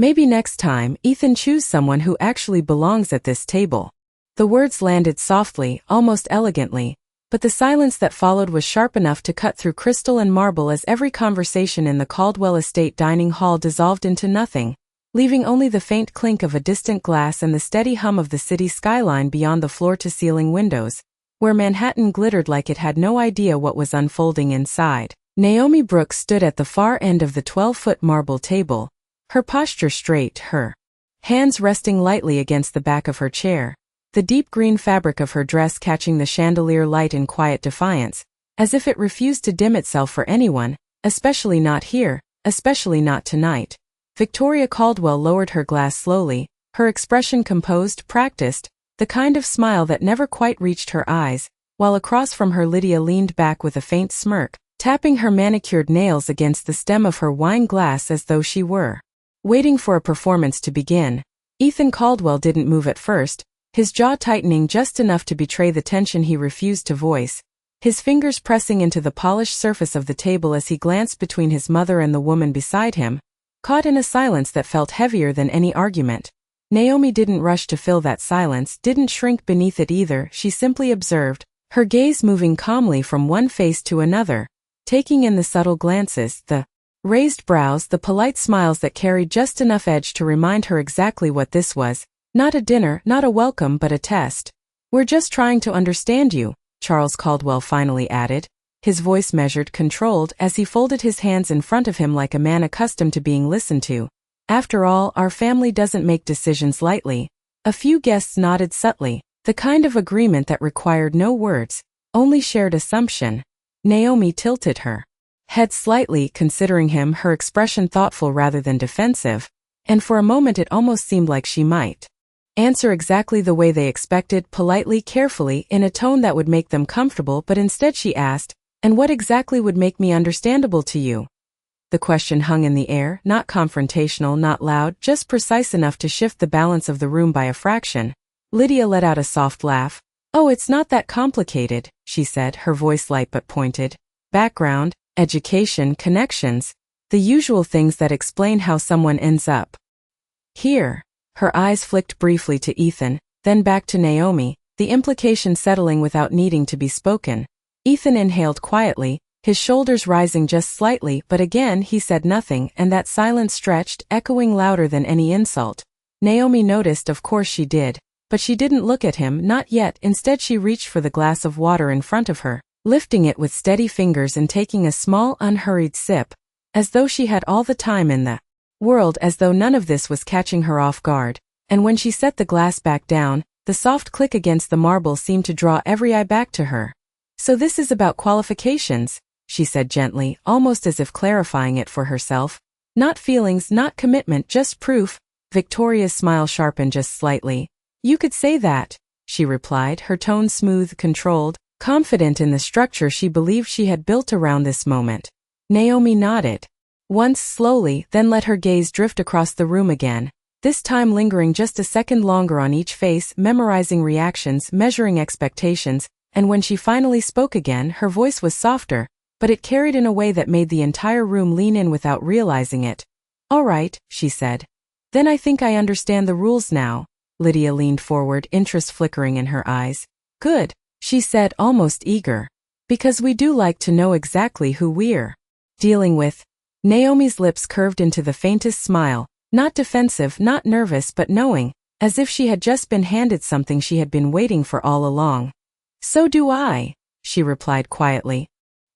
Maybe next time, Ethan, choose someone who actually belongs at this table. The words landed softly, almost elegantly, but the silence that followed was sharp enough to cut through crystal and marble as every conversation in the Caldwell estate dining hall dissolved into nothing, leaving only the faint clink of a distant glass and the steady hum of the city skyline beyond the floor-to-ceiling windows, where Manhattan glittered like it had no idea what was unfolding inside. Naomi Brooks stood at the far end of the 12-foot marble table, her posture straight, her hands resting lightly against the back of her chair, the deep green fabric of her dress catching the chandelier light in quiet defiance, as if it refused to dim itself for anyone, especially not here, especially not tonight. Victoria Caldwell lowered her glass slowly, her expression composed, practiced, the kind of smile that never quite reached her eyes, while across from her Lydia leaned back with a faint smirk, tapping her manicured nails against the stem of her wine glass as though she were waiting for a performance to begin. Ethan Caldwell didn't move at first, his jaw tightening just enough to betray the tension he refused to voice, his fingers pressing into the polished surface of the table as he glanced between his mother and the woman beside him, caught in a silence that felt heavier than any argument. Naomi didn't rush to fill that silence, didn't shrink beneath it either, she simply observed, her gaze moving calmly from one face to another, taking in the subtle glances, the raised brows, the polite smiles that carried just enough edge to remind her exactly what this was. Not a dinner, not a welcome, but a test. We're just trying to understand you, Charles Caldwell finally added, his voice measured, controlled, as he folded his hands in front of him like a man accustomed to being listened to. After all, our family doesn't make decisions lightly. A few guests nodded subtly, the kind of agreement that required no words, only shared assumption. Naomi tilted her head slightly, considering him, her expression thoughtful rather than defensive, and for a moment it almost seemed like she might answer exactly the way they expected, politely, carefully, in a tone that would make them comfortable, but instead she asked, "And what exactly would make me understandable to you?" The question hung in the air, not confrontational, not loud, just precise enough to shift the balance of the room by a fraction. Lydia let out a soft laugh. "Oh, it's not that complicated," she said, her voice light but pointed. "Background, education, connections, the usual things that explain how someone ends up here." Her eyes flicked briefly to Ethan, then back to Naomi, the implication settling without needing to be spoken. Ethan inhaled quietly, his shoulders rising just slightly, but again he said nothing, and that silence stretched, echoing louder than any insult. Naomi noticed, of course she did, but she didn't look at him, not yet. Instead she reached for the glass of water in front of her, lifting it with steady fingers and taking a small, unhurried sip, as though she had all the time in the world, as though none of this was catching her off guard. And when she set the glass back down, the soft click against the marble seemed to draw every eye back to her. "So this is about qualifications," she said gently, almost as if clarifying it for herself. "Not feelings, not commitment, just proof." Victoria's smile sharpened just slightly. "You could say that," she replied, her tone smooth, controlled, confident in the structure she believed she had built around this moment. Naomi nodded. Once slowly, then let her gaze drift across the room again, this time lingering just a second longer on each face, memorizing reactions, measuring expectations, and when she finally spoke again, her voice was softer, but it carried in a way that made the entire room lean in without realizing it. "All right," she said. "Then I think I understand the rules now." Lydia leaned forward, interest flickering in her eyes. "Good," she said, almost eager. "Because we do like to know exactly who we're dealing with." Naomi's lips curved into the faintest smile, not defensive, not nervous, but knowing, as if she had just been handed something she had been waiting for all along. "So do I," she replied quietly.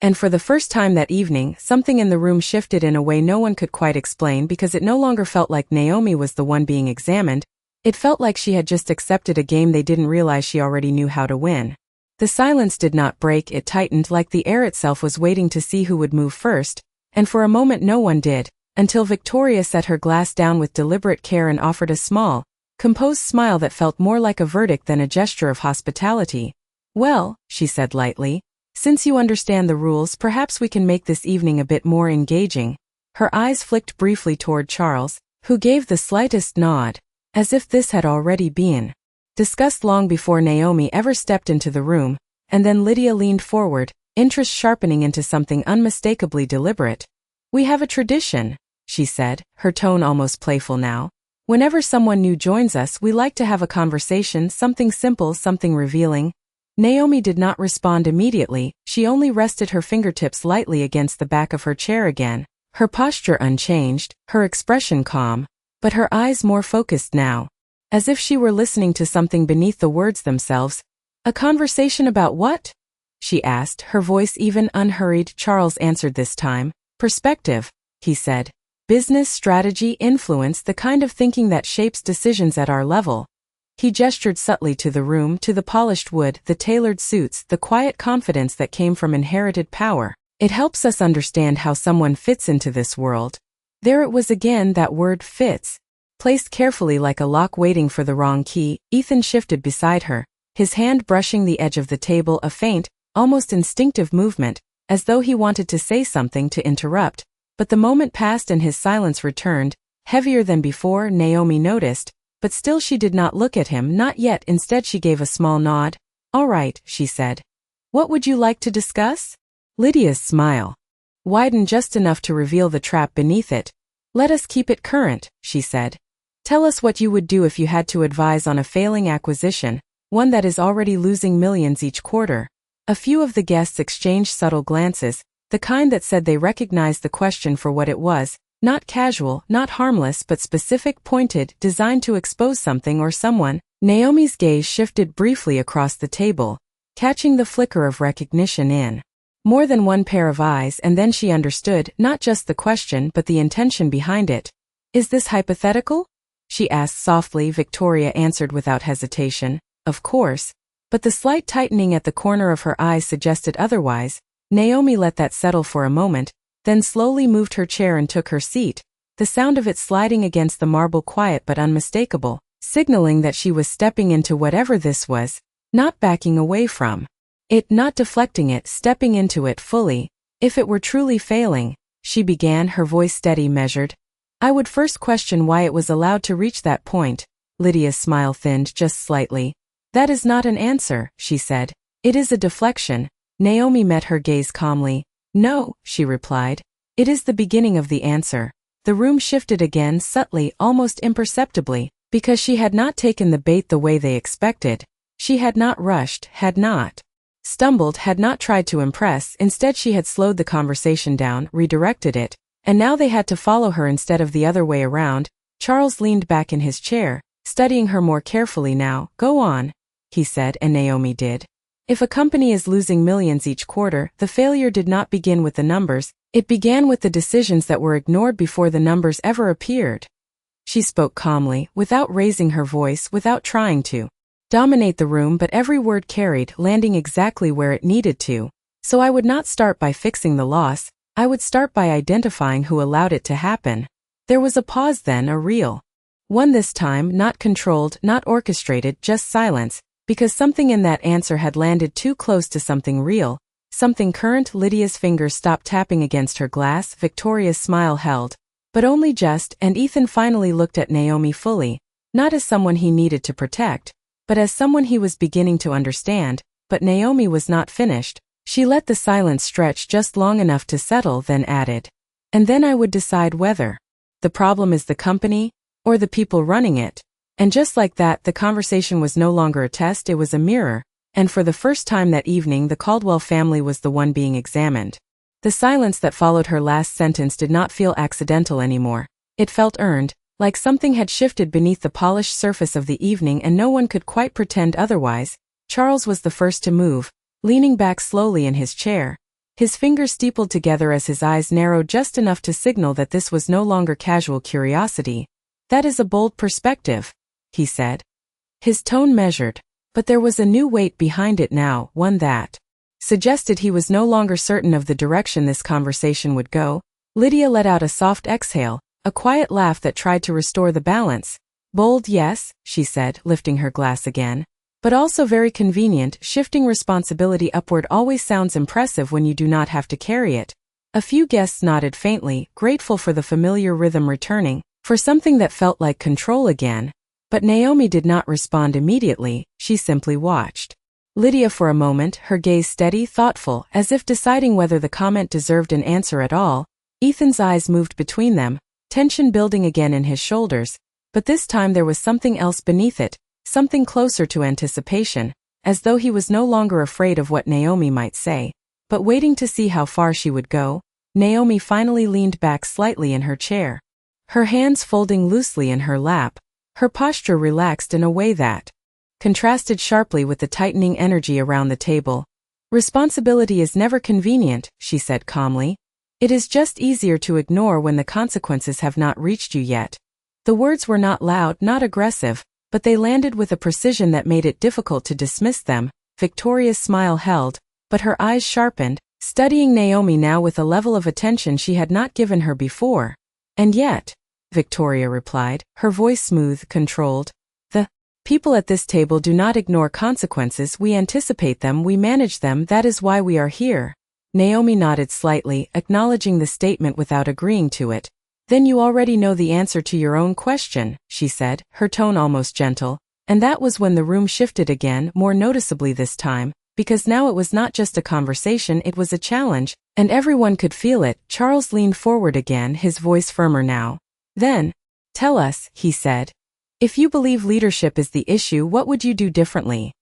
And for the first time that evening, something in the room shifted in a way no one could quite explain, because it no longer felt like Naomi was the one being examined. It felt like she had just accepted a game they didn't realize she already knew how to win. The silence did not break, it tightened like the air itself was waiting to see who would move first, and for a moment no one did, until Victoria set her glass down with deliberate care and offered a small, composed smile that felt more like a verdict than a gesture of hospitality. "Well," she said lightly, "since you understand the rules, perhaps we can make this evening a bit more engaging." Her eyes flicked briefly toward Charles, who gave the slightest nod, as if this had already been discussed long before Naomi ever stepped into the room, and then Lydia leaned forward, interest sharpening into something unmistakably deliberate. "We have a tradition," she said, her tone almost playful now. Whenever someone new joins us, we like to have a conversation, something simple, something revealing. Naomi did not respond immediately, she only rested her fingertips lightly against the back of her chair again, her posture unchanged, her expression calm, but her eyes more focused now. As if she were listening to something beneath the words themselves. A conversation about what? She asked, her voice even unhurried. Charles answered this time. Perspective, he said. Business, strategy, influence, the kind of thinking that shapes decisions at our level. He gestured subtly to the room, to the polished wood, the tailored suits, the quiet confidence that came from inherited power. It helps us understand how someone fits into this world. There it was again, that word fits. Placed carefully like a lock waiting for the wrong key, Ethan shifted beside her, his hand brushing the edge of the table, a faint, almost instinctive movement, as though he wanted to say something, to interrupt, but the moment passed and his silence returned, heavier than before. Naomi noticed, but still she did not look at him, not yet. Instead she gave a small nod. All right, she said. What would you like to discuss? Lydia's smile widened just enough to reveal the trap beneath it. Let us keep it current, she said. Tell us what you would do if you had to advise on a failing acquisition, one that is already losing millions each quarter. A few of the guests exchanged subtle glances, the kind that said they recognized the question for what it was, not casual, not harmless, but specific, pointed, designed to expose something or someone. Naomi's gaze shifted briefly across the table, catching the flicker of recognition in more than one pair of eyes, and then she understood, not just the question but the intention behind it. Is this hypothetical? She asked softly. Victoria answered without hesitation. Of course. But the slight tightening at the corner of her eyes suggested otherwise. Naomi let that settle for a moment, then slowly moved her chair and took her seat, the sound of it sliding against the marble quiet but unmistakable, signaling that she was stepping into whatever this was, not backing away from it, not deflecting it, stepping into it fully. If it were truly failing, she began, her voice steady, measured. I would first question why it was allowed to reach that point. Lydia's smile thinned just slightly. That is not an answer, she said. It is a deflection. Naomi met her gaze calmly. No, she replied. It is the beginning of the answer. The room shifted again, subtly, almost imperceptibly, because she had not taken the bait the way they expected. She had not rushed, had not stumbled, had not tried to impress. Instead she had slowed the conversation down, redirected it, and now they had to follow her instead of the other way around. Charles leaned back in his chair, studying her more carefully now. Go on, he said, and Naomi did. If a company is losing millions each quarter, the failure did not begin with the numbers, it began with the decisions that were ignored before the numbers ever appeared. She spoke calmly, without raising her voice, without trying to dominate the room, but every word carried, landing exactly where it needed to. So I would not start by fixing the loss, I would start by identifying who allowed it to happen. There was a pause then, a real one this time, not controlled, not orchestrated, just silence, because something in that answer had landed too close to something real, something current. Lydia's fingers stopped tapping against her glass, Victoria's smile held, but only just, and Ethan finally looked at Naomi fully, not as someone he needed to protect, but as someone he was beginning to understand. But Naomi was not finished. She let the silence stretch just long enough to settle, then added, and then I would decide whether the problem is the company, or the people running it. And just like that, the conversation was no longer a test, it was a mirror, and for the first time that evening the Caldwell family was the one being examined. The silence that followed her last sentence did not feel accidental anymore. It felt earned, like something had shifted beneath the polished surface of the evening, and no one could quite pretend otherwise. Charles was the first to move, leaning back slowly in his chair. His fingers steepled together as his eyes narrowed just enough to signal that this was no longer casual curiosity. That is a bold perspective, he said. His tone measured, but there was a new weight behind it now, one that suggested he was no longer certain of the direction this conversation would go. Lydia let out a soft exhale, a quiet laugh that tried to restore the balance. Bold, yes, she said, lifting her glass again. But also very convenient. Shifting responsibility upward always sounds impressive when you do not have to carry it. A few guests nodded faintly, grateful for the familiar rhythm returning, for something that felt like control again. But Naomi did not respond immediately, she simply watched Lydia for a moment, her gaze steady, thoughtful, as if deciding whether the comment deserved an answer at all. Ethan's eyes moved between them, tension building again in his shoulders, but this time there was something else beneath it, something closer to anticipation, as though he was no longer afraid of what Naomi might say, but waiting to see how far she would go. Naomi finally leaned back slightly in her chair, her hands folding loosely in her lap, her posture relaxed in a way that contrasted sharply with the tightening energy around the table. "Responsibility is never convenient," she said calmly. "It is just easier to ignore when the consequences have not reached you yet." The words were not loud, not aggressive, but they landed with a precision that made it difficult to dismiss them. Victoria's smile held, but her eyes sharpened, studying Naomi now with a level of attention she had not given her before. "And yet," Victoria replied, her voice smooth, controlled, "the people at this table do not ignore consequences. We anticipate them, we manage them. That is why we are here." Naomi nodded slightly, acknowledging the statement without agreeing to it. "Then you already know the answer to your own question," she said, her tone almost gentle. And that was when the room shifted again, more noticeably this time, because now it was not just a conversation, it was a challenge, and everyone could feel it. Charles leaned forward again, his voice firmer now. "Then, tell us," he said. "If you believe leadership is the issue, what would you do differently?"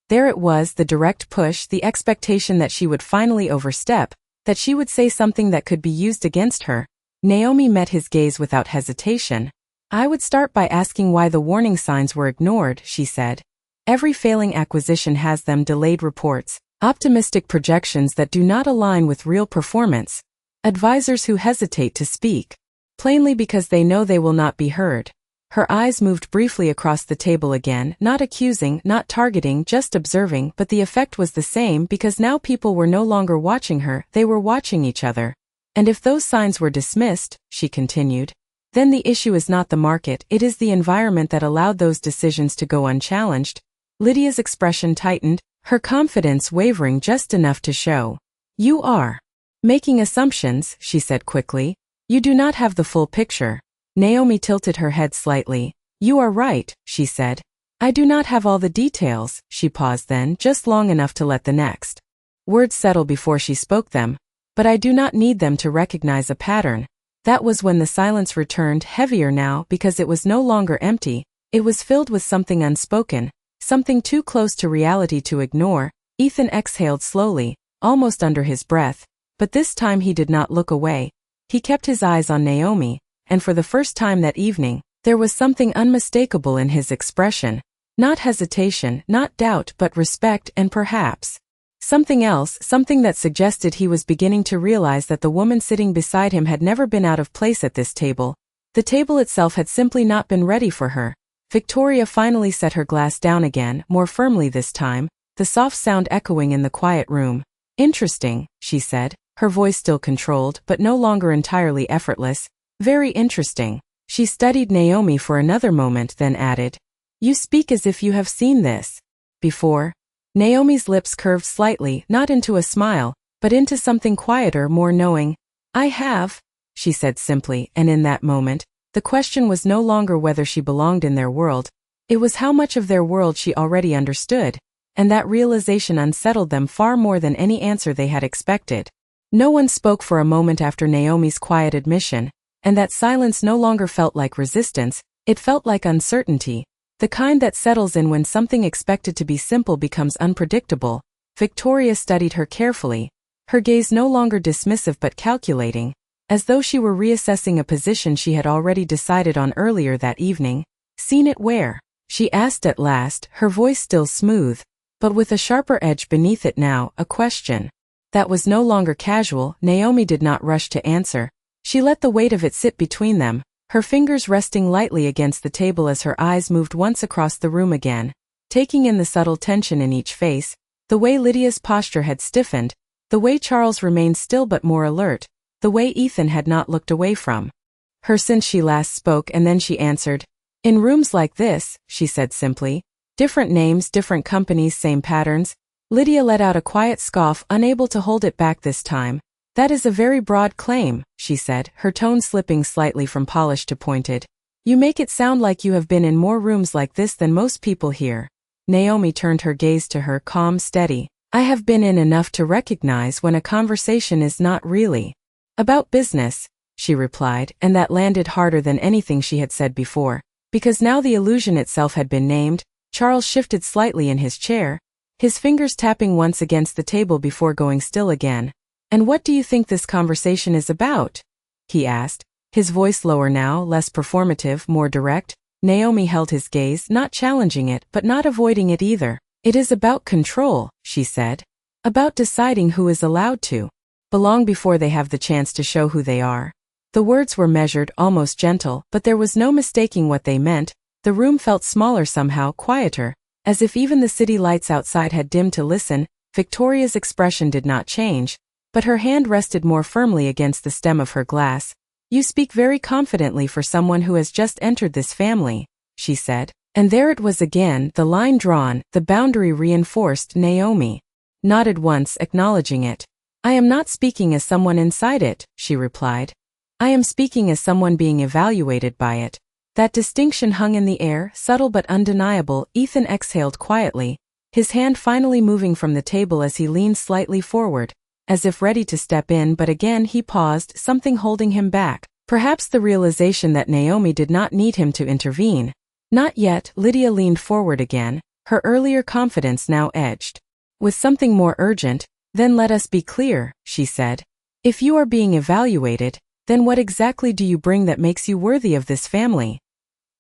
There it was, the direct push, the expectation that she would finally overstep, that she would say something that could be used against her. Naomi met his gaze without hesitation. "I would start by asking why the warning signs were ignored," she said. "Every failing acquisition has them: delayed reports, optimistic projections that do not align with real performance, advisors who hesitate to speak, plainly because they know they will not be heard." Her eyes moved briefly across the table again, not accusing, not targeting, just observing, but the effect was the same because now people were no longer watching her, they were watching each other. "And if those signs were dismissed," she continued, "then the issue is not the market, it is the environment that allowed those decisions to go unchallenged." Lydia's expression tightened, her confidence wavering just enough to show. "You are making assumptions," she said quickly. "You do not have the full picture." Naomi tilted her head slightly. "You are right," she said. "I do not have all the details." She paused then, just long enough to let the next words settle before she spoke them. "But I do not need them to recognize a pattern." That was when the silence returned, heavier now because it was no longer empty, it was filled with something unspoken, something too close to reality to ignore. Ethan exhaled slowly, almost under his breath, but this time he did not look away. He kept his eyes on Naomi, and for the first time that evening, there was something unmistakable in his expression. Not hesitation, not doubt, but respect and perhaps something else, something that suggested he was beginning to realize that the woman sitting beside him had never been out of place at this table. The table itself had simply not been ready for her. Victoria finally set her glass down again, more firmly this time, the soft sound echoing in the quiet room. "Interesting," she said, her voice still controlled but no longer entirely effortless. "Very interesting." She studied Naomi for another moment, then added, "You speak as if you have seen this before." Naomi's lips curved slightly, not into a smile, but into something quieter, more knowing. "I have," she said simply, and in that moment, the question was no longer whether she belonged in their world, it was how much of their world she already understood, and that realization unsettled them far more than any answer they had expected. No one spoke for a moment after Naomi's quiet admission, and that silence no longer felt like resistance, it felt like uncertainty. The kind that settles in when something expected to be simple becomes unpredictable. Victoria studied her carefully, her gaze no longer dismissive but calculating, as though she were reassessing a position she had already decided on earlier that evening. "Seen it where?" she asked at last, her voice still smooth, but with a sharper edge beneath it now, a question that was no longer casual. Naomi did not rush to answer. She let the weight of it sit between them, her fingers resting lightly against the table as her eyes moved once across the room again, taking in the subtle tension in each face, the way Lydia's posture had stiffened, the way Charles remained still but more alert, the way Ethan had not looked away from her since she last spoke. And then she answered, "In rooms like this," she said simply. "Different names, different companies, same patterns." Lydia let out a quiet scoff, unable to hold it back this time. "That is a very broad claim," she said, her tone slipping slightly from polished to pointed. "You make it sound like you have been in more rooms like this than most people here." Naomi turned her gaze to her, calm, steady. "I have been in enough to recognize when a conversation is not really about business. she replied, and that landed harder than anything she had said before. Because now the illusion itself had been named, Charles shifted slightly in his chair, his fingers tapping once against the table before going still again. "And what do you think this conversation is about?" he asked, his voice lower now, less performative, more direct. Naomi held his gaze, not challenging it, but not avoiding it either. "It is about control," she said. "About deciding who is allowed to belong before they have the chance to show who they are." The words were measured, almost gentle, but there was no mistaking what they meant. The room felt smaller somehow, quieter, as if even the city lights outside had dimmed to listen. Victoria's expression did not change, but her hand rested more firmly against the stem of her glass. "You speak very confidently for someone who has just entered this family," she said. And there it was again, the line drawn, the boundary reinforced. Naomi nodded once, acknowledging it. "I am not speaking as someone inside it," she replied. "I am speaking as someone being evaluated by it." That distinction hung in the air, subtle but undeniable. Ethan exhaled quietly, his hand finally moving from the table as he leaned slightly forward, as if ready to step in, but again he paused, something holding him back. Perhaps the realization that Naomi did not need him to intervene. Not yet. Lydia leaned forward again, her earlier confidence now edged with something more urgent. "Then let us be clear," she said. "If you are being evaluated, then what exactly do you bring that makes you worthy of this family?"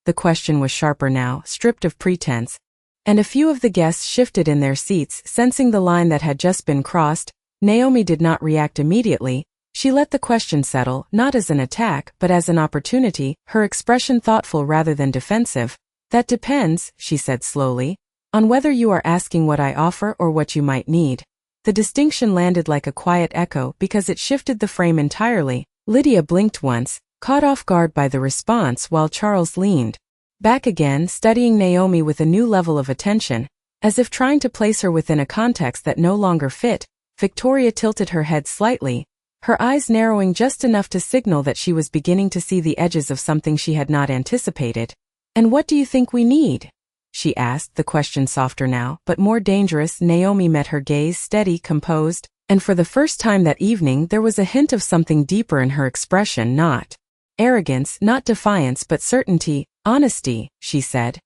The question was sharper now, stripped of pretense, and a few of the guests shifted in their seats, sensing the line that had just been crossed. Naomi did not react immediately. She let the question settle, not as an attack, but as an opportunity, her expression thoughtful rather than defensive. "That depends," she said slowly, "on whether you are asking what I offer or what you might need." The distinction landed like a quiet echo because it shifted the frame entirely. Lydia blinked once, caught off guard by the response, while Charles leaned back again, studying Naomi with a new level of attention, as if trying to place her within a context that no longer fit. Victoria tilted her head slightly, her eyes narrowing just enough to signal that she was beginning to see the edges of something she had not anticipated. "And what do you think we need?" she asked, the question softer now, but more dangerous. Naomi met her gaze, steady, composed, and for the first time that evening there was a hint of something deeper in her expression, not arrogance, not defiance, but certainty, honesty, she said.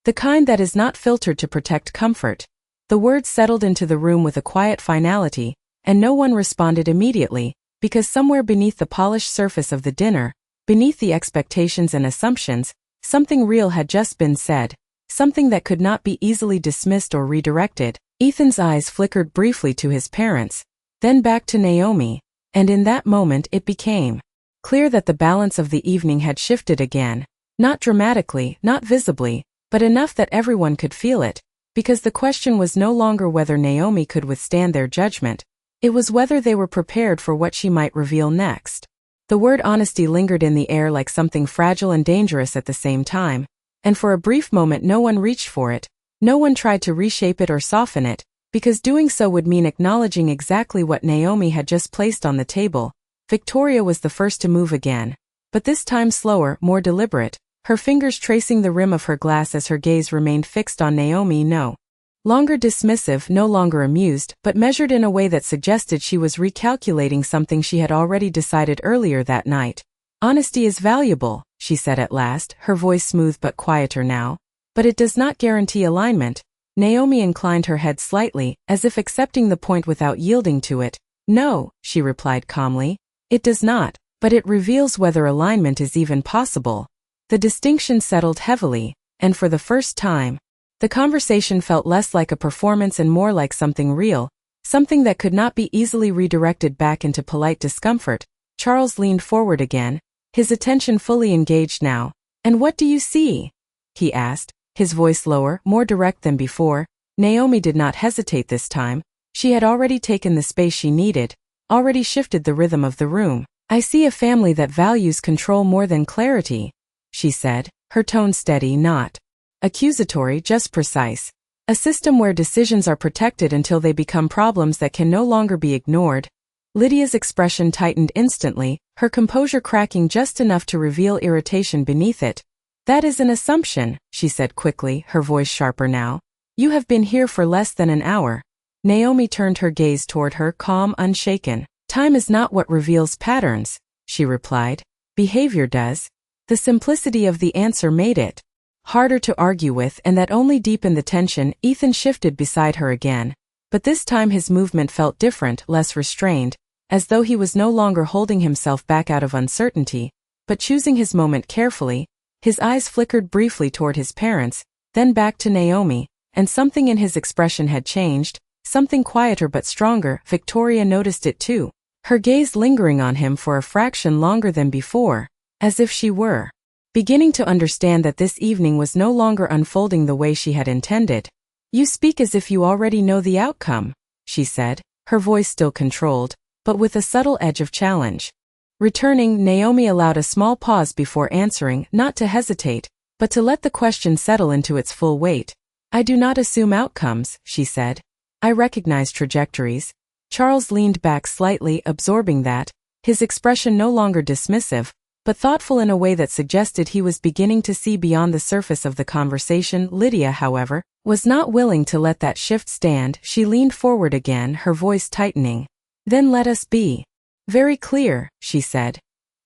"The kind that is not filtered to protect comfort." The words settled into the room with a quiet finality, and no one responded immediately, because somewhere beneath the polished surface of the dinner, beneath the expectations and assumptions, something real had just been said, something that could not be easily dismissed or redirected. Ethan's eyes flickered briefly to his parents, then back to Naomi, and in that moment it became clear that the balance of the evening had shifted again, not dramatically, not visibly, but enough that everyone could feel it, because the question was no longer whether Naomi could withstand their judgment, it was whether they were prepared for what she might reveal next. The word honesty lingered in the air like something fragile and dangerous at the same time, and for a brief moment no one reached for it, no one tried to reshape it or soften it, because doing so would mean acknowledging exactly what Naomi had just placed on the table. Victoria was the first to move again, but this time slower, more deliberate, her fingers tracing the rim of her glass as her gaze remained fixed on Naomi, no longer dismissive, no longer amused, but measured in a way that suggested she was recalculating something she had already decided earlier that night. "Honesty is valuable," she said at last, her voice smooth but quieter now. "But it does not guarantee alignment." Naomi inclined her head slightly, as if accepting the point without yielding to it. "No," she replied calmly, "it does not, but it reveals whether alignment is even possible." The distinction settled heavily, and for the first time, the conversation felt less like a performance and more like something real, something that could not be easily redirected back into polite discomfort. Charles leaned forward again, his attention fully engaged now. "And what do you see?" he asked, his voice lower, more direct than before. Naomi did not hesitate this time. She had already taken the space she needed, already shifted the rhythm of the room. "I see a family that values control more than clarity," she said, her tone steady, not accusatory, just precise. "A system where decisions are protected until they become problems that can no longer be ignored." Lydia's expression tightened instantly, her composure cracking just enough to reveal irritation beneath it. "That is an assumption," she said quickly, her voice sharper now. "You have been here for less than an hour." Naomi turned her gaze toward her, calm, unshaken. "Time is not what reveals patterns," she replied. Behavior does. The simplicity of the answer made it harder to argue with, and that only deepened the tension. Ethan shifted beside her again, but this time his movement felt different, less restrained, as though he was no longer holding himself back out of uncertainty, but choosing his moment carefully. His eyes flickered briefly toward his parents, then back to Naomi, and something in his expression had changed, something quieter but stronger. Victoria noticed it too, her gaze lingering on him for a fraction longer than before, as if she were beginning to understand that this evening was no longer unfolding the way she had intended. You speak as if you already know the outcome, she said, her voice still controlled, but with a subtle edge of challenge. Returning, Naomi allowed a small pause before answering, not to hesitate, but to let the question settle into its full weight. I do not assume outcomes, she said. I recognize trajectories. Charles leaned back slightly, absorbing that, his expression no longer dismissive, but thoughtful in a way that suggested he was beginning to see beyond the surface of the conversation. Lydia, however, was not willing to let that shift stand. She leaned forward again, her voice tightening. Then let us be very clear, she said.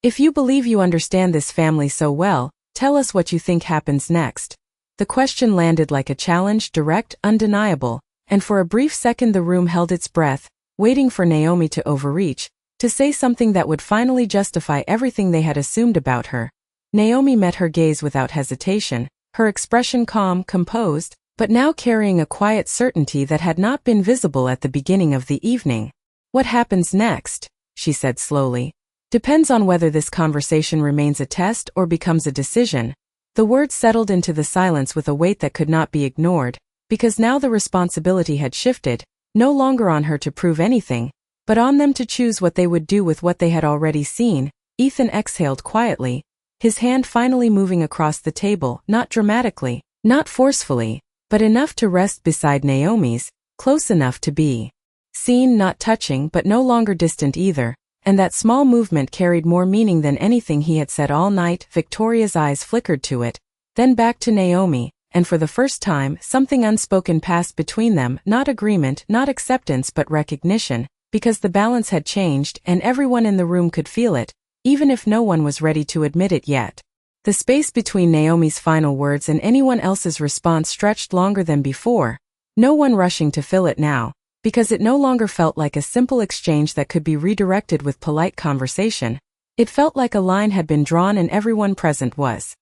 If you believe you understand this family so well, tell us what you think happens next. The question landed like a challenge, direct, undeniable, and for a brief second the room held its breath, waiting for Naomi to overreach, to say something that would finally justify everything they had assumed about her. Naomi met her gaze without hesitation, her expression calm, composed, but now carrying a quiet certainty that had not been visible at the beginning of the evening. What happens next, she said slowly, depends on whether this conversation remains a test or becomes a decision. The words settled into the silence with a weight that could not be ignored, because now the responsibility had shifted, no longer on her to prove anything, but on them to choose what they would do with what they had already seen. Ethan exhaled quietly, his hand finally moving across the table, not dramatically, not forcefully, but enough to rest beside Naomi's, close enough to be seen, not touching but no longer distant either, and that small movement carried more meaning than anything he had said all night. Victoria's eyes flickered to it, then back to Naomi, and for the first time something unspoken passed between them, not agreement, not acceptance but recognition, because the balance had changed and everyone in the room could feel it, even if no one was ready to admit it yet. The space between Naomi's final words and anyone else's response stretched longer than before, no one rushing to fill it now, because it no longer felt like a simple exchange that could be redirected with polite conversation. It felt like a line had been drawn and everyone present was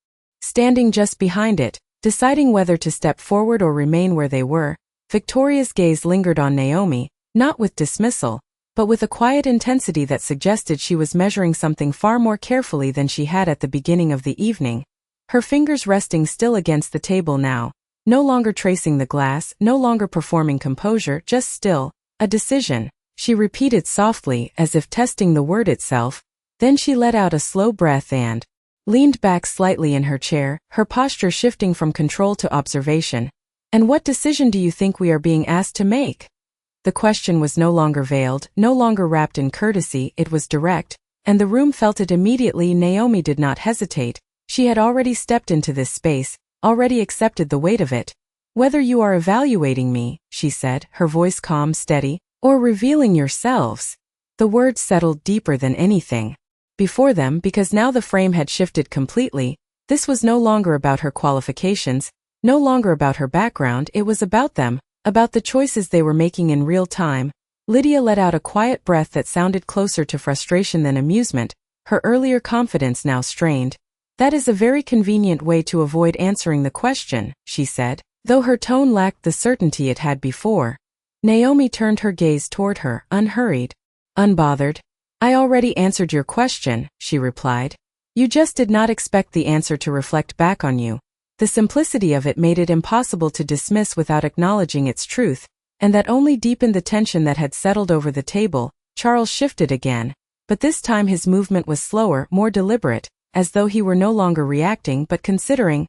standing just behind it, deciding whether to step forward or remain where they were. Victoria's gaze lingered on Naomi, not with dismissal, but with a quiet intensity that suggested she was measuring something far more carefully than she had at the beginning of the evening. Her fingers resting still against the table now, no longer tracing the glass, no longer performing composure, just still, a decision, she repeated softly as if testing the word itself. Then she let out a slow breath and leaned back slightly in her chair, her posture shifting from control to observation. And what decision do you think we are being asked to make? The question was no longer veiled, no longer wrapped in courtesy, it was direct, and the room felt it immediately. Naomi did not hesitate. She had already stepped into this space, already accepted the weight of it. Whether you are evaluating me, she said, her voice calm, steady, or revealing yourselves. The words settled deeper than anything before them, because now the frame had shifted completely. This was no longer about her qualifications, no longer about her background, it was about them, about the choices they were making in real time. Lydia let out a quiet breath that sounded closer to frustration than amusement, her earlier confidence now strained. That is a very convenient way to avoid answering the question, she said, though her tone lacked the certainty it had before. Naomi turned her gaze toward her, unhurried, unbothered. I already answered your question, she replied. You just did not expect the answer to reflect back on you. The simplicity of it made it impossible to dismiss without acknowledging its truth, and that only deepened the tension that had settled over the table. Charles shifted again, but this time his movement was slower, more deliberate, as though he were no longer reacting but considering.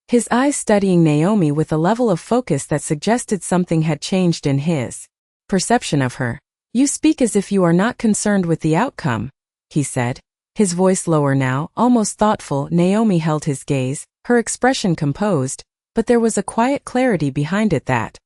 His eyes studying Naomi with a level of focus that suggested something had changed in his perception of her. You speak as if you are not concerned with the outcome, he said, his voice lower now, almost thoughtful. Naomi held his gaze, her expression composed, but there was a quiet clarity behind it that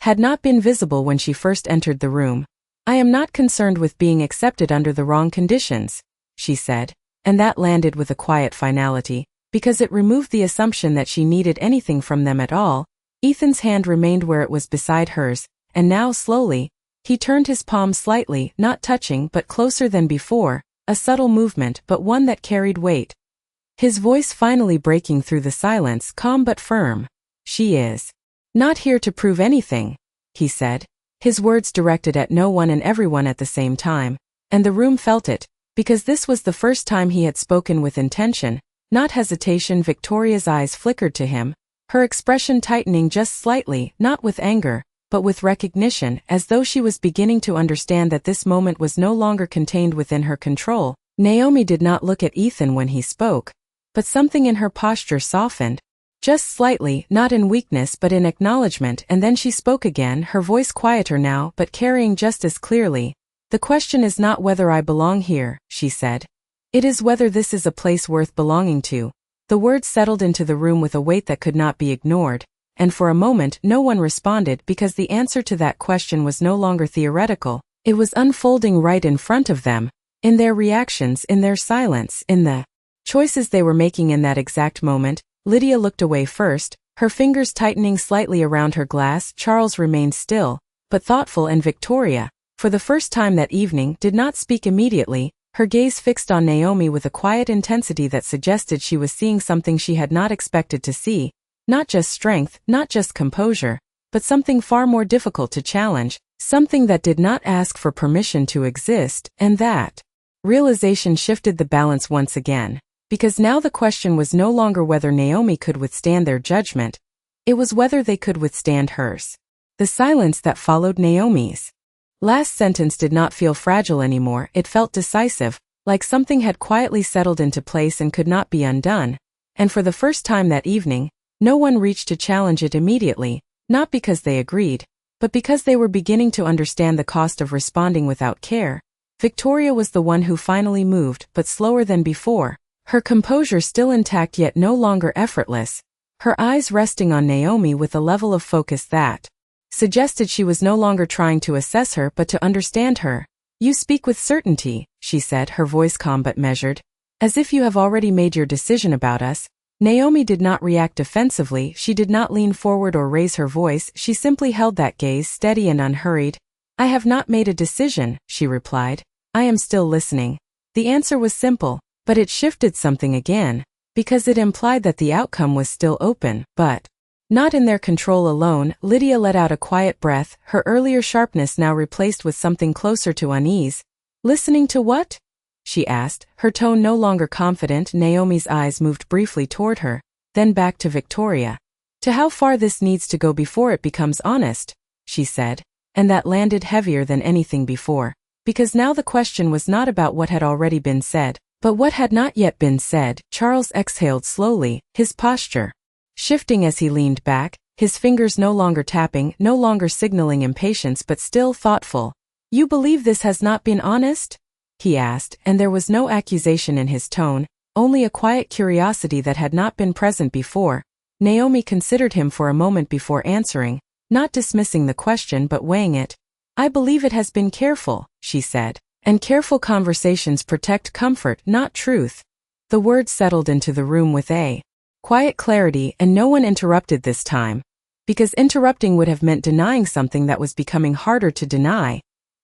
had not been visible when she first entered the room. I am not concerned with being accepted under the wrong conditions, she said, and that landed with a quiet finality, because it removed the assumption that she needed anything from them at all. Ethan's hand remained where it was beside hers, and now slowly, he turned his palm slightly, not touching but closer than before, a subtle movement but one that carried weight. His voice finally breaking through the silence, calm but firm. "She is not here to prove anything," he said, his words directed at no one and everyone at the same time, and the room felt it, because this was the first time he had spoken with intention, not hesitation. Victoria's eyes flickered to him, her expression tightening just slightly, not with anger, but with recognition, as though she was beginning to understand that this moment was no longer contained within her control. Naomi did not look at Ethan when he spoke, but something in her posture softened, just slightly, not in weakness but in acknowledgement, and then she spoke again, her voice quieter now but carrying just as clearly. "The question is not whether I belong here," she said. "It is whether this is a place worth belonging to." The words settled into the room with a weight that could not be ignored, and for a moment no one responded because the answer to that question was no longer theoretical, it was unfolding right in front of them, in their reactions, in their silence, in the choices they were making in that exact moment. Lydia looked away first, her fingers tightening slightly around her glass. Charles remained still, but thoughtful, and Victoria, for the first time that evening, did not speak immediately, her gaze fixed on Naomi with a quiet intensity that suggested she was seeing something she had not expected to see, not just strength, not just composure, but something far more difficult to challenge, something that did not ask for permission to exist, and that realization shifted the balance once again, because now the question was no longer whether Naomi could withstand their judgment, it was whether they could withstand hers. The silence that followed Naomi's last sentence did not feel fragile anymore, it felt decisive, like something had quietly settled into place and could not be undone, and for the first time that evening, no one reached to challenge it immediately, not because they agreed, but because they were beginning to understand the cost of responding without care. Victoria was the one who finally moved, but slower than before, her composure still intact yet no longer effortless, her eyes resting on Naomi with a level of focus that suggested she was no longer trying to assess her but to understand her. "You speak with certainty," she said, her voice calm but measured, "as if you have already made your decision about us." Naomi did not react defensively, she did not lean forward or raise her voice, she simply held that gaze steady and unhurried. "I have not made a decision," she replied. "I am still listening." The answer was simple, but it shifted something again, because it implied that the outcome was still open, but not in their control alone. Lydia let out a quiet breath, her earlier sharpness now replaced with something closer to unease. "Listening to what?" she asked, her tone no longer confident. Naomi's eyes moved briefly toward her, then back to Victoria. "To how far this needs to go before it becomes honest," she said, and that landed heavier than anything before, because now the question was not about what had already been said, but what had not yet been said. Charles exhaled slowly, his posture shifting as he leaned back, his fingers no longer tapping, no longer signaling impatience but still thoughtful. "You believe this has not been honest?" he asked, and there was no accusation in his tone, only a quiet curiosity that had not been present before. Naomi considered him for a moment before answering, not dismissing the question but weighing it. "I believe it has been careful," she said, "and careful conversations protect comfort, not truth." The words settled into the room with a quiet clarity, and no one interrupted this time, because interrupting would have meant denying something that was becoming harder to deny.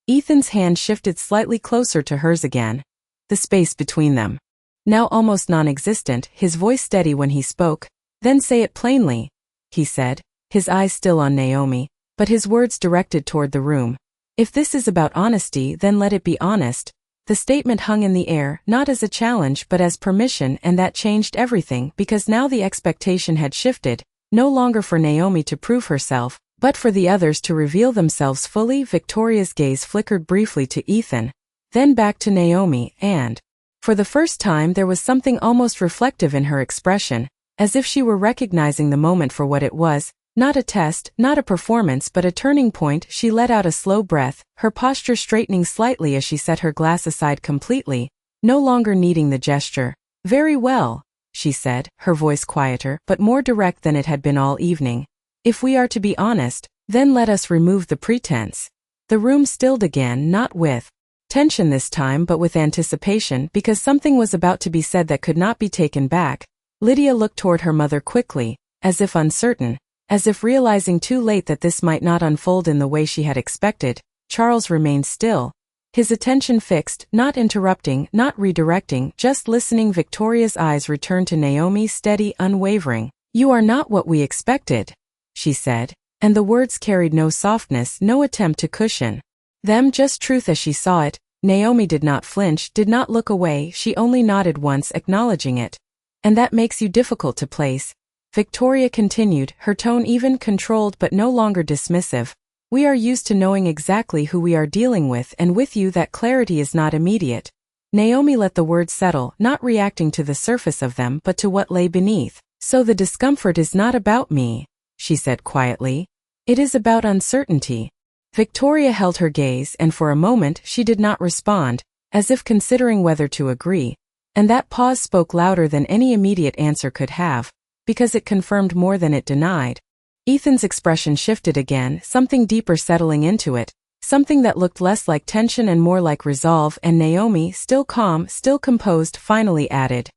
Ethan's hand shifted slightly closer to hers again, the space between them now almost non-existent, his voice steady when he spoke. "Then say it plainly," he said, his eyes still on Naomi, but his words directed toward the room. "If this is about honesty, then let it be honest." The statement hung in the air, not as a challenge but as permission, and that changed everything, because now the expectation had shifted, no longer for Naomi to prove herself, but for the others to reveal themselves fully. Victoria's gaze flickered briefly to Ethan, then back to Naomi, and for the first time there was something almost reflective in her expression, as if she were recognizing the moment for what it was, not a test, not a performance but a turning point. She let out a slow breath, her posture straightening slightly as she set her glass aside completely, no longer needing the gesture. "Very well," she said, her voice quieter but more direct than it had been all evening. "If we are to be honest, then let us remove the pretense." The room stilled again, not with Tension this time, but with anticipation, because something was about to be said that could not be taken back. Lydia looked toward her mother quickly, as if uncertain, as if realizing too late that this might not unfold in the way she had expected. Charles remained still, his attention fixed, not interrupting, not redirecting, just listening. Victoria's eyes returned to Naomi, steady, unwavering. "You are not what we expected," she said, and the words carried no softness, no attempt to cushion them, just truth as she saw it. Naomi did not flinch, did not look away, she only nodded once, acknowledging it. "And that makes you difficult to place," Victoria continued, her tone even, controlled but no longer dismissive. "We are used to knowing exactly who we are dealing with, and with you that clarity is not immediate." Naomi let the words settle, not reacting to the surface of them but to what lay beneath. "So the discomfort is not about me," she said quietly. "It is about uncertainty." Victoria held her gaze, and for a moment she did not respond, as if considering whether to agree. And that pause spoke louder than any immediate answer could have, because it confirmed more than it denied. Ethan's expression shifted again, something deeper settling into it, something that looked less like tension and more like resolve, and Naomi, still calm, still composed, finally added,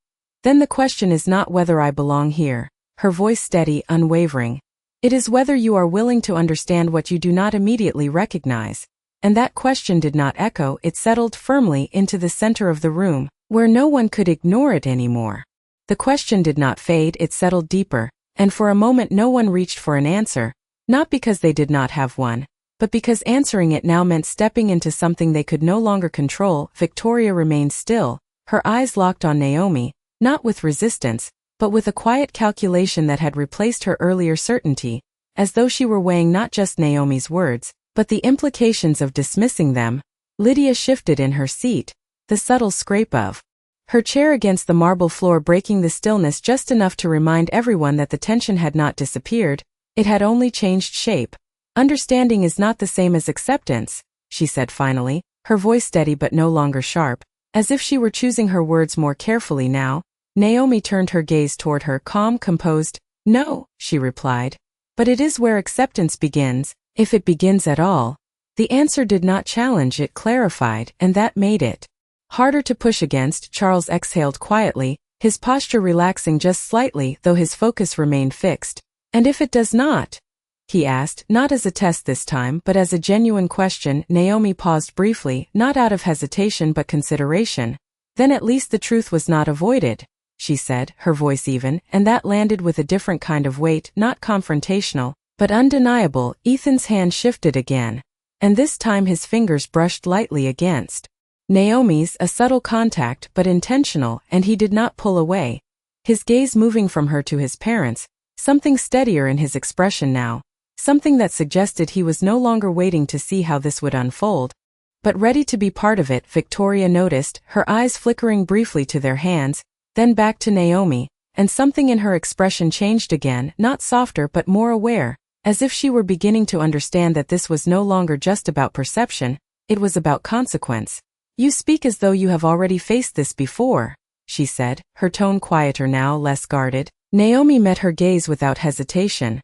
"Then the question is not whether I belong here," her voice steady, unwavering. "It is whether you are willing to understand what you do not immediately recognize." And that question did not echo, it settled firmly into the center of the room, where no one could ignore it anymore. The question did not fade, it settled deeper, and for a moment no one reached for an answer, not because they did not have one, but because answering it now meant stepping into something they could no longer control. Victoria remained still, her eyes locked on Naomi, not with resistance, but with a quiet calculation that had replaced her earlier certainty, as though she were weighing not just Naomi's words, but the implications of dismissing them. Lydia shifted in her seat, the subtle scrape of her chair against the marble floor breaking the stillness just enough to remind everyone that the tension had not disappeared, it had only changed shape. "Understanding is not the same as acceptance," she said finally, her voice steady but no longer sharp, as if she were choosing her words more carefully now. Naomi turned her gaze toward her, calm, composed. "No," she replied. "But it is where acceptance begins, if it begins at all." The answer did not challenge, it clarified, and that made it harder to push against. Charles exhaled quietly, his posture relaxing just slightly, though his focus remained fixed. "And if it does not?" he asked, not as a test this time, but as a genuine question. Naomi paused briefly, not out of hesitation but consideration. "Then at least the truth was not avoided," she said, her voice even, and that landed with a different kind of weight, not confrontational, but undeniable. Ethan's hand shifted again, and this time his fingers brushed lightly against Naomi's, a subtle contact but intentional, and he did not pull away, his gaze moving from her to his parents, something steadier in his expression now, something that suggested he was no longer waiting to see how this would unfold, but ready to be part of it. Victoria noticed, her eyes flickering briefly to their hands, then back to Naomi, and something in her expression changed again, not softer but more aware, as if she were beginning to understand that this was no longer just about perception, it was about consequence. "You speak as though you have already faced this before," she said, her tone quieter now, less guarded. Naomi met her gaze without hesitation.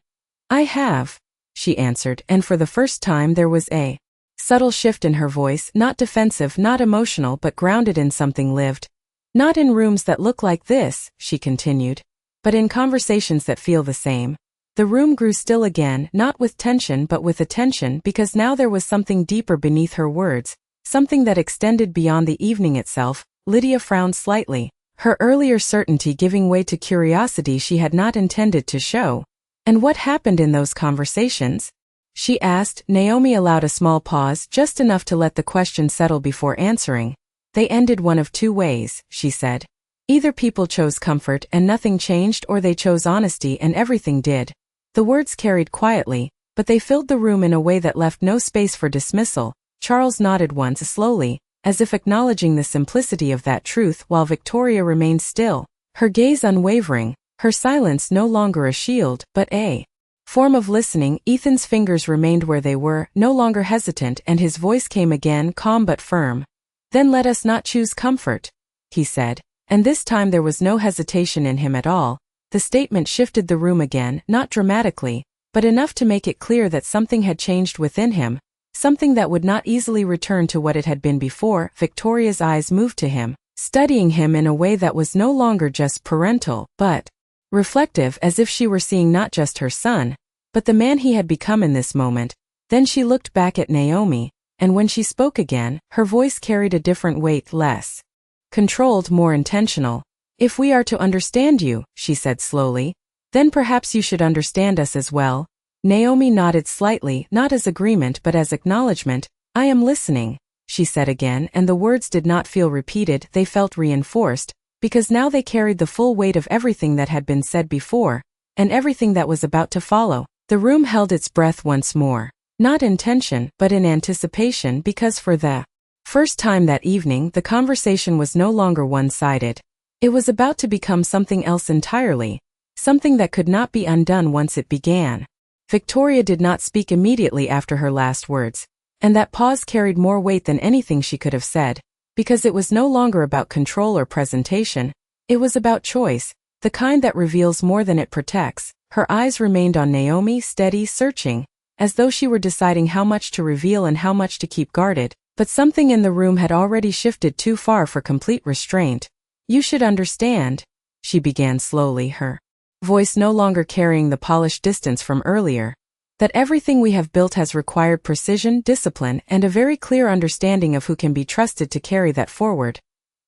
"I have," she answered, and for the first time there was a subtle shift in her voice, not defensive, not emotional, but grounded in something lived. "Not in rooms that look like this," she continued, "but in conversations that feel the same." The room grew still again, not with tension but with attention, because now there was something deeper beneath her words, something that extended beyond the evening itself. Lydia frowned slightly, her earlier certainty giving way to curiosity she had not intended to show. "And what happened in those conversations?" she asked. Naomi allowed a small pause, just enough to let the question settle before answering. "They ended one of two ways," she said. "Either people chose comfort and nothing changed, or they chose honesty and everything did." The words carried quietly, but they filled the room in a way that left no space for dismissal. Charles nodded once slowly, as if acknowledging the simplicity of that truth, while Victoria remained still, her gaze unwavering, her silence no longer a shield, but a form of listening. Ethan's fingers remained where they were, no longer hesitant, and his voice came again, calm but firm. "Then let us not choose comfort," he said, and this time there was no hesitation in him at all. The statement shifted the room again, not dramatically, but enough to make it clear that something had changed within him, something that would not easily return to what it had been before. Victoria's eyes moved to him, studying him in a way that was no longer just parental, but reflective, as if she were seeing not just her son, but the man he had become in this moment. Then she looked back at Naomi, and when she spoke again, her voice carried a different weight, less controlled, more intentional. "If we are to understand you," she said slowly, "then perhaps you should understand us as well." Naomi nodded slightly, not as agreement but as acknowledgement. "I am listening," she said again, and the words did not feel repeated, they felt reinforced, because now they carried the full weight of everything that had been said before, and everything that was about to follow. The room held its breath once more, not in tension, but in anticipation, because for the first time that evening the conversation was no longer one-sided. It was about to become something else entirely, something that could not be undone once it began. Victoria did not speak immediately after her last words, and that pause carried more weight than anything she could have said, because it was no longer about control or presentation, it was about choice, the kind that reveals more than it protects. Her eyes remained on Naomi, steady, searching, as though she were deciding how much to reveal and how much to keep guarded, but something in the room had already shifted too far for complete restraint. "You should understand," she began slowly, her voice no longer carrying the polished distance from earlier, "that everything we have built has required precision, discipline, and a very clear understanding of who can be trusted to carry that forward."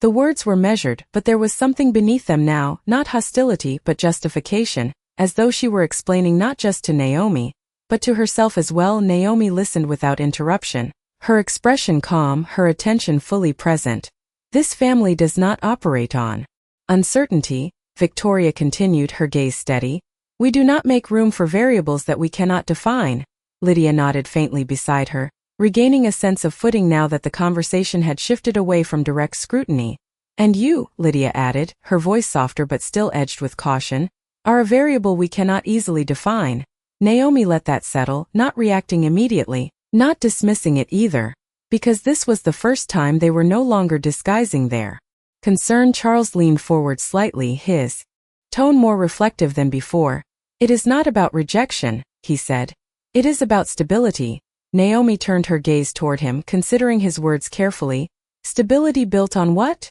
The words were measured, but there was something beneath them now, not hostility but justification, as though she were explaining not just to Naomi, but to herself as well. Naomi listened without interruption, her expression calm, her attention fully present. "This family does not operate on uncertainty," Victoria continued, her gaze steady. "We do not make room for variables that we cannot define." Lydia nodded faintly beside her, regaining a sense of footing now that the conversation had shifted away from direct scrutiny. "And you," Lydia added, her voice softer but still edged with caution, "are a variable we cannot easily define." Naomi let that settle, not reacting immediately, not dismissing it either, because this was the first time they were no longer disguising their concern. Charles leaned forward slightly, his tone more reflective than before. "It is not about rejection," he said. "It is about stability." Naomi turned her gaze toward him, considering his words carefully. "Stability built on what?"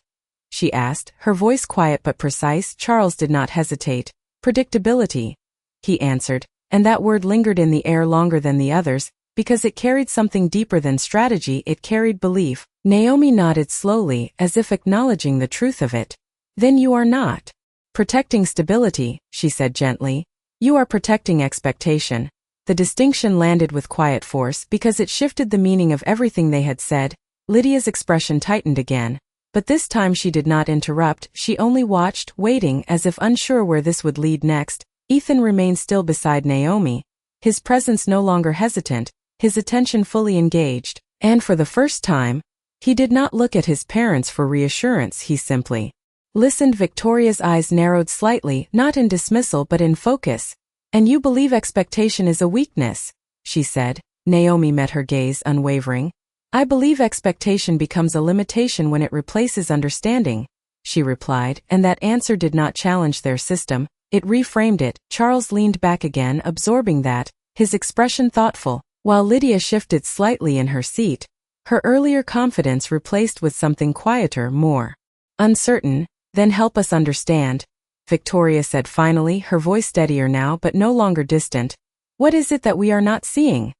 she asked, her voice quiet but precise. Charles did not hesitate. "Predictability," he answered, and that word lingered in the air longer than the others, because it carried something deeper than strategy, it carried belief. Naomi nodded slowly, as if acknowledging the truth of it. "Then you are not protecting stability," she said gently. "You are protecting expectation." The distinction landed with quiet force because it shifted the meaning of everything they had said. Lydia's expression tightened again, but this time she did not interrupt, she only watched, waiting as if unsure where this would lead next. Ethan remained still beside Naomi, his presence no longer hesitant, his attention fully engaged, and for the first time, he did not look at his parents for reassurance, he simply listened. Victoria's eyes narrowed slightly, not in dismissal but in focus. "And you believe expectation is a weakness?" she said. Naomi met her gaze, unwavering. "I believe expectation becomes a limitation when it replaces understanding," she replied, and that answer did not challenge their system, it reframed it. Charles leaned back again, absorbing that, his expression thoughtful, while Lydia shifted slightly in her seat, her earlier confidence replaced with something quieter, more uncertain. "Then help us understand," Victoria said finally, her voice steadier now but no longer distant. "What is it that we are not seeing?"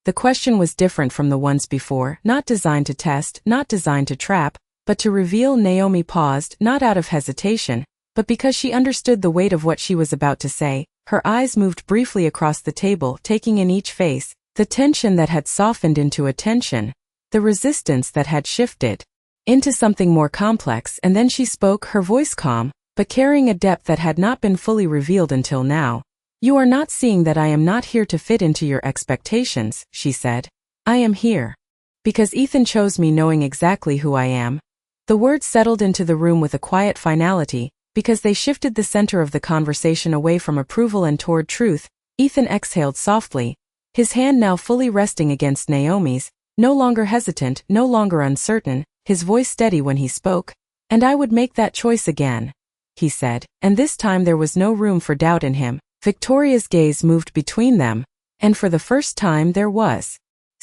The question was different from the ones before, not designed to test, not designed to trap, but to reveal. Naomi paused, not out of hesitation, but because she understood the weight of what she was about to say. Her eyes moved briefly across the table, taking in each face, the tension that had softened into a tension, the resistance that had shifted into something more complex, and then she spoke, her voice calm, but carrying a depth that had not been fully revealed until now. "You are not seeing that I am not here to fit into your expectations," she said. "I am here because Ethan chose me, knowing exactly who I am." The words settled into the room with a quiet finality, because they shifted the center of the conversation away from approval and toward truth. Ethan exhaled softly, his hand now fully resting against Naomi's, no longer hesitant, no longer uncertain, his voice steady when he spoke. "And I would make that choice again," he said, and this time there was no room for doubt in him. Victoria's gaze moved between them, and for the first time there was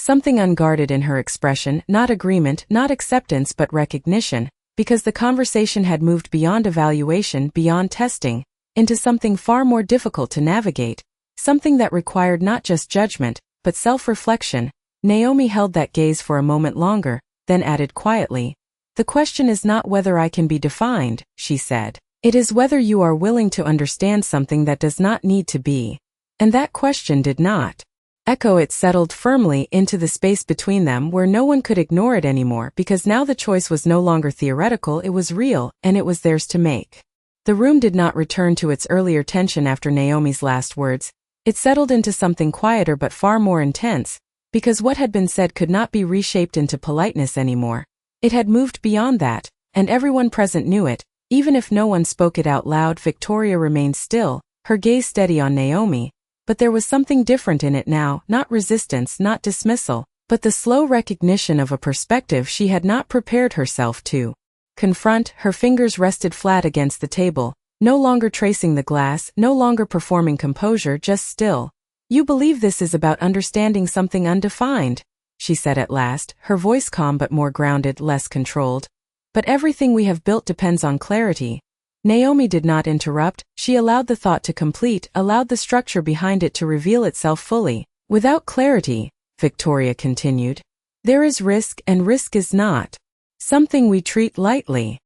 Something unguarded in her expression, not agreement, not acceptance but recognition, because the conversation had moved beyond evaluation, beyond testing, into something far more difficult to navigate, something that required not just judgment, but self-reflection. Naomi held that gaze for a moment longer, then added quietly, "The question is not whether I can be defined," she said. "It is whether you are willing to understand something that does not need to be." And that question did not echo. It settled firmly into the space between them where no one could ignore it anymore, because now the choice was no longer theoretical, it was real, and it was theirs to make. The room did not return to its earlier tension after Naomi's last words. It settled into something quieter but far more intense, because what had been said could not be reshaped into politeness anymore. It had moved beyond that, and everyone present knew it. Even if no one spoke it out loud, Victoria remained still, her gaze steady on Naomi. But there was something different in it now, not resistance, not dismissal, but the slow recognition of a perspective she had not prepared herself to confront. Her fingers rested flat against the table, no longer tracing the glass, no longer performing composure, just still. "You believe this is about understanding something undefined," she said at last, her voice calm but more grounded, less controlled. "But everything we have built depends on clarity." Naomi did not interrupt, she allowed the thought to complete, allowed the structure behind it to reveal itself fully. "Without clarity," Victoria continued, "there is risk, and risk is not something we treat lightly."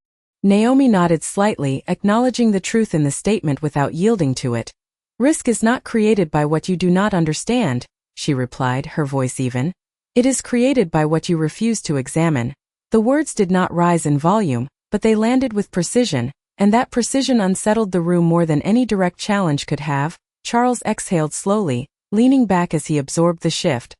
Naomi nodded slightly, acknowledging the truth in the statement without yielding to it. "Risk is not created by what you do not understand," she replied, her voice even. "It is created by what you refuse to examine." The words did not rise in volume, but they landed with precision, and that precision unsettled the room more than any direct challenge could have. Charles exhaled slowly, leaning back as he absorbed the shift.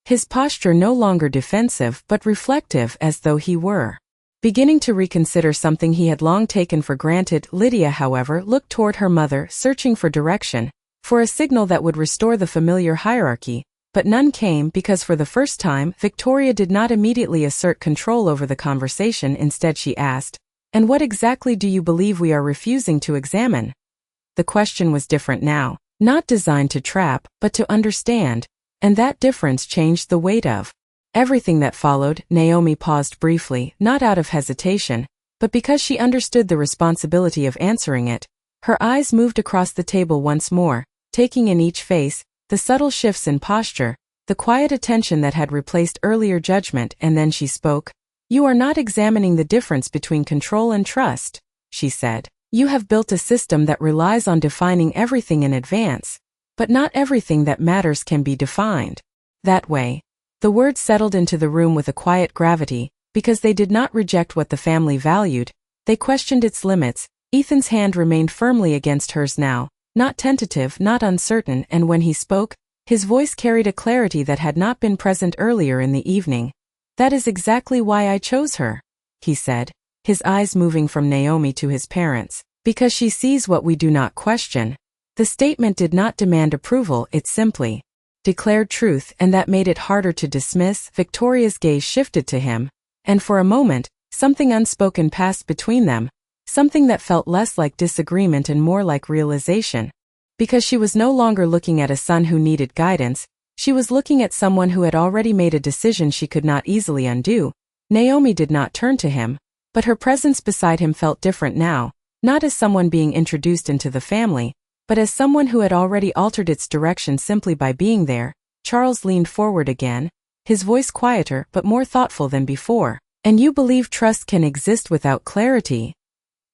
His posture no longer defensive but reflective, as though he were beginning to reconsider something he had long taken for granted. Lydia, however, looked toward her mother, searching for direction, for a signal that would restore the familiar hierarchy, but none came because for the first time, Victoria did not immediately assert control over the conversation. Instead she asked, "And what exactly do you believe we are refusing to examine?" The question was different now, not designed to trap, but to understand, and that difference changed the weight of everything that followed. Naomi paused briefly, not out of hesitation, but because she understood the responsibility of answering it. Her eyes moved across the table once more, taking in each face, the subtle shifts in posture, the quiet attention that had replaced earlier judgment, and then she spoke. "You are not examining the difference between control and trust," she said. "You have built a system that relies on defining everything in advance, but not everything that matters can be defined that way." The words settled into the room with a quiet gravity, because they did not reject what the family valued, they questioned its limits. Ethan's hand remained firmly against hers now, not tentative, not uncertain, and when he spoke, his voice carried a clarity that had not been present earlier in the evening. "That is exactly why I chose her," he said, his eyes moving from Naomi to his parents. "Because she sees what we do not question." The statement did not demand approval, it simply declared truth, and that made it harder to dismiss. Victoria's gaze shifted to him, and for a moment, something unspoken passed between them, something that felt less like disagreement and more like realization. Because she was no longer looking at a son who needed guidance, she was looking at someone who had already made a decision she could not easily undo. Naomi did not turn to him, but her presence beside him felt different now, not as someone being introduced into the family, but as someone who had already altered its direction simply by being there. Charles leaned forward again, his voice quieter but more thoughtful than before. "And you believe trust can exist without clarity?"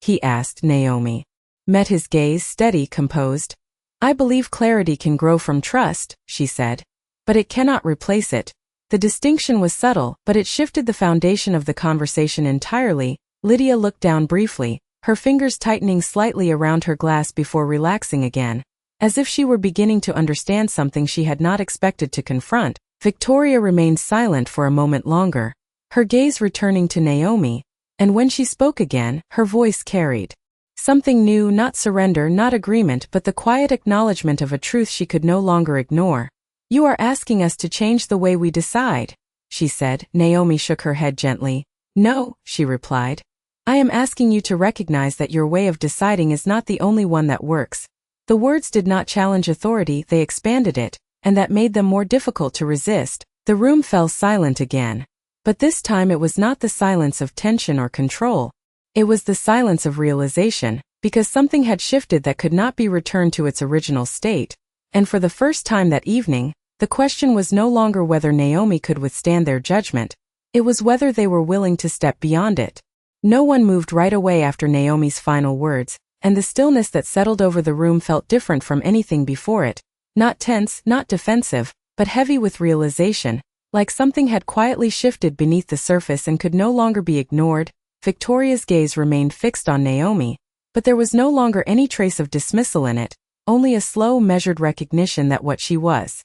he asked. Naomi met his gaze, steady, composed. "I believe clarity can grow from trust," she said, "but it cannot replace it." The distinction was subtle, but it shifted the foundation of the conversation entirely. Lydia looked down briefly, her fingers tightening slightly around her glass before relaxing again, as if she were beginning to understand something she had not expected to confront. Victoria remained silent for a moment longer, her gaze returning to Naomi, and when she spoke again, her voice carried something new, not surrender, not agreement, but the quiet acknowledgement of a truth she could no longer ignore. "You are asking us to change the way we decide," she said. Naomi shook her head gently. "No," she replied. "I am asking you to recognize that your way of deciding is not the only one that works." The words did not challenge authority, they expanded it, and that made them more difficult to resist. The room fell silent again. But this time it was not the silence of tension or control. It was the silence of realization, because something had shifted that could not be returned to its original state. And for the first time that evening, the question was no longer whether Naomi could withstand their judgment. It was whether they were willing to step beyond it. No one moved right away after Naomi's final words, and the stillness that settled over the room felt different from anything before it. Not tense, not defensive, but heavy with realization, like something had quietly shifted beneath the surface and could no longer be ignored. Victoria's gaze remained fixed on Naomi, but there was no longer any trace of dismissal in it, only a slow, measured recognition that what she was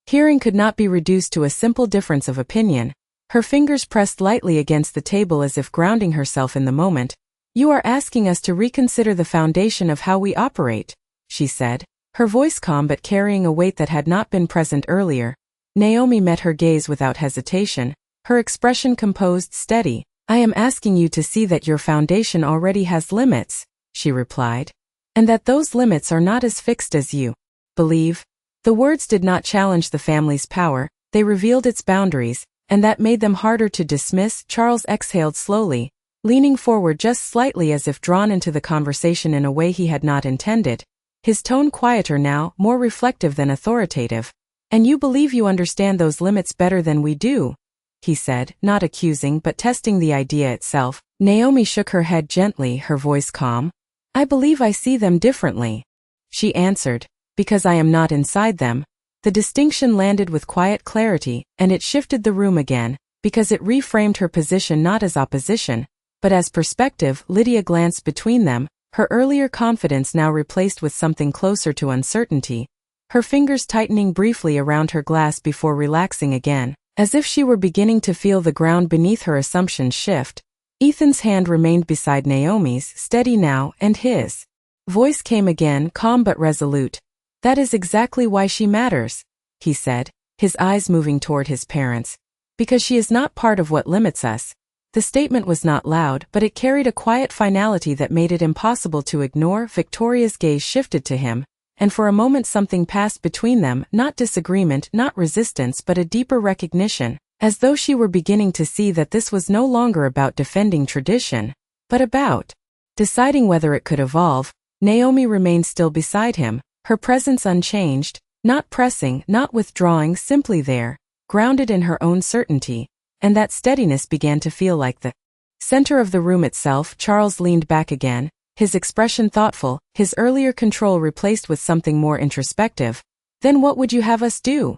hearing could not be reduced to a simple difference of opinion. Her fingers pressed lightly against the table as if grounding herself in the moment. "You are asking us to reconsider the foundation of how we operate," she said, her voice calm but carrying a weight that had not been present earlier. Naomi met her gaze without hesitation, her expression composed, steady. "I am asking you to see that your foundation already has limits," she replied, "and that those limits are not as fixed as you believe." The words did not challenge the family's power, they revealed its boundaries, and that made them harder to dismiss. Charles exhaled slowly, leaning forward just slightly as if drawn into the conversation in a way he had not intended, his tone quieter now, more reflective than authoritative. "And you believe you understand those limits better than we do?" he said, not accusing but testing the idea itself. Naomi shook her head gently, her voice calm. "I believe I see them differently," she answered, "because I am not inside them." The distinction landed with quiet clarity, and it shifted the room again, because it reframed her position not as opposition, but as perspective. Lydia glanced between them, her earlier confidence now replaced with something closer to uncertainty, her fingers tightening briefly around her glass before relaxing again, as if she were beginning to feel the ground beneath her assumptions shift. Ethan's hand remained beside Naomi's, steady now, and his voice came again, calm but resolute. "That is exactly why she matters," he said, his eyes moving toward his parents. "Because she is not part of what limits us." The statement was not loud, but it carried a quiet finality that made it impossible to ignore. Victoria's gaze shifted to him, and for a moment something passed between them, not disagreement, not resistance, but a deeper recognition, as though she were beginning to see that this was no longer about defending tradition, but about deciding whether it could evolve. Naomi remained still beside him, her presence unchanged, not pressing, not withdrawing, simply there, grounded in her own certainty, and that steadiness began to feel like the center of the room itself. Charles leaned back again, his expression thoughtful, his earlier control replaced with something more introspective. "Then what would you have us do?"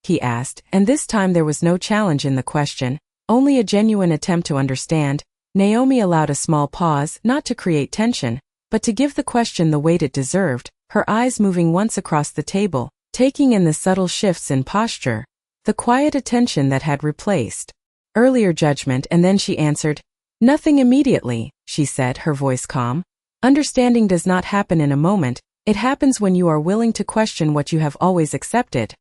he asked, and this time there was no challenge in the question, only a genuine attempt to understand. Naomi allowed a small pause, not to create tension, but to give the question the weight it deserved, her eyes moving once across the table, taking in the subtle shifts in posture, the quiet attention that had replaced earlier judgment, and then she answered, "Nothing immediately," she said, her voice calm. "Understanding does not happen in a moment, it happens when you are willing to question what you have always accepted."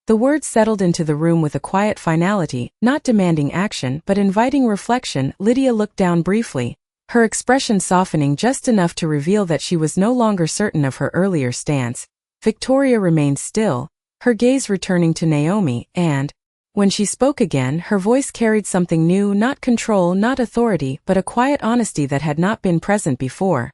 The words settled into the room with a quiet finality, not demanding action but inviting reflection. Lydia looked down briefly, her expression softening just enough to reveal that she was no longer certain of her earlier stance. Victoria remained still, her gaze returning to Naomi, and when she spoke again, her voice carried something new, not control, not authority, but a quiet honesty that had not been present before.